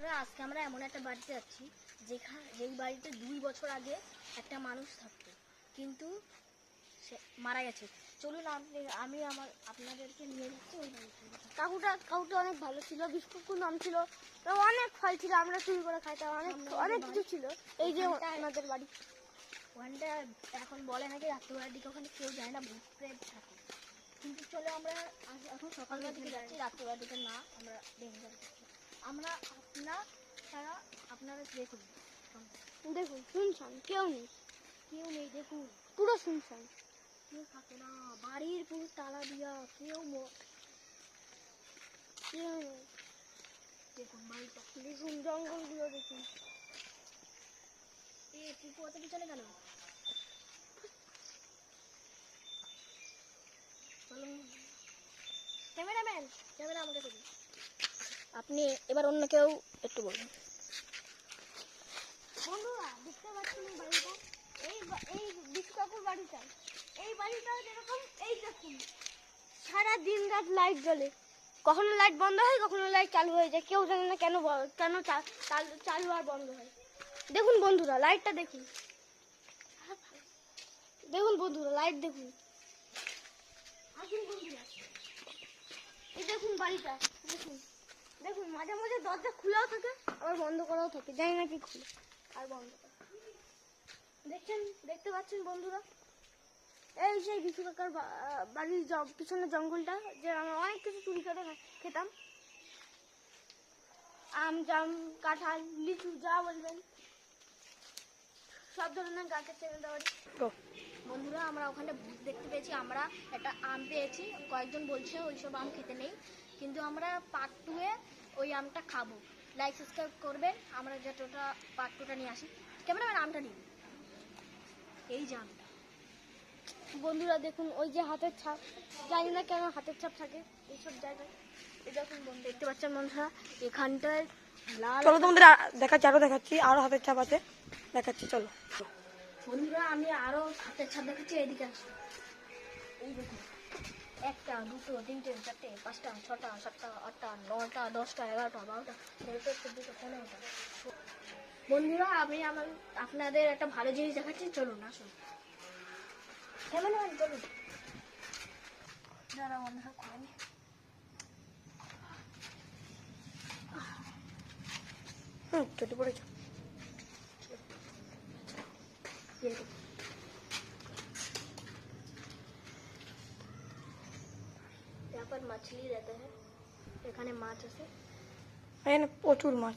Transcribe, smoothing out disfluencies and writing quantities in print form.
বন্ধুরা, আজকে আমরা এমন একটা বাড়িতে যাচ্ছি যেই বাড়িতে 2 বছর আগে একটা মানুষ থাকতো, কিন্তু সে মারা গেছে। চলুন আমি আপনাদেরকে নিয়ে যাচ্ছি ওই বাড়িতে। কাকুটা অনেক ভালো ছিল, বিস্কুট নাম ছিল, অনেক ফল ছিল, আমরা চুরি করে খাইতাম, অনেক কিছু ছিল। এই যে আমাদের বাড়ি, ওখানটা এখন বলে নাকি রাত্রিবেলার দিকে ওখানে কেউ যায় না, ভূত প্রেত থাকে। কিন্তু চলো আমরা এখন সকালবেলার দিকে যাচ্ছি, রাত্রিবেলার দিকে না, আমরা ডেঞ্জার যাচ্ছি। আমরা আপনারা দেখুন শুনছান, কেউ নেই, দেখুন পুরো শুনছান, কেউ থাকে না, বাড়ির পুরো তালা দিয়া, কেউ নেই। দেখুন বাড়িটা, দেখুন জঙ্গলগুলো দেখুন। পুকু অত পিছনে কেন? ক্যামেরাম্যান, ক্যামেরা আমাকে দিন। আপনি এবার অন্য কেউ একটু বলুন। বন্ধুরা দেখতে পাচ্ছেন বাড়িটা, এই বিশ্বকাপুর বাড়িটা, এই বাড়িটা যেরকম, এই দেখুন সারা দিন রাত লাইট জ্বলে, কখনো লাইট বন্ধ হয়, কখনো লাইট চালু হয়ে যায়, কেউ জানে না কেন চালু আর বন্ধ হয়। দেখুন বন্ধুরা লাইটটা দেখুন, বন্ধুরা লাইট দেখুন। আসুন বন্ধুরা, এই দেখুন বাড়িটা, দেখুন মাঝে মাঝে দরজা খোলাও থাকে, আবার বন্ধ করাও থাকে, জানি না কি খুলে আর বন্ধ করে। দেখতে পাচ্ছেন বন্ধুরা, এই সেই বিশু কাকার বাড়ির পিছনে জঙ্গলটা, যে আমরা অনেক কিছু চুরি করে খেতাম, আম জাম কাঁঠাল লিচু যা বলবেন সব ধরনের গাছের চেনে দেওয়া। বন্ধুরা, আমরা ওখানে ভূত দেখতে পেয়েছি, আমরা একটা আম পেয়েছি, কয়েকজন বলছে ওইসব আম খেতে নেই, কিন্তু আমরা পার্ট 2-এ ওই আমটা খাবো। লাইক সাবস্ক্রাইব করবেন, আমরা যেটা পার্ট 2টা নিয়ে আসি। ক্যামেরাম্যান আমটা নিন, এই যে আমটা। বন্ধুরা দেখুন ওই যে হাতের ছাপ, জানি না কেন হাতের ছাপ থাকে এইসব জায়গায়। দেখুন বন্ধু, দেখতে পাচ্ছেন বন্ধুরা, এখানটায় লাল। চলো তোমাদের দেখাচ্ছি, আরো দেখাচ্ছি, আরো হাতের ছাপ আছে, দেখাচ্ছি চলো। বন্ধুরা, আমি আরো হাতের ছাপ দেখাচ্ছি, এদিকে আসি। এই দেখুন, 1টা 2টো 3টে 4টে 5টা 6টা 7টা 8টা 9টা 10টা 11টা 12টা 13টা 14টা 15টা। বন্ধুরা, আমি আপনাদের একটা ভালো জিনিস দেখাচ্ছি, চলুন আসুন। ক্যামেরাম্যান চলুন। যারা বন্ধুরা করেনি, চটে পড়েছ। यहाँ पर मछली रहता है, এখানে মাছ আছে, এখানে প্রচুর মাছ।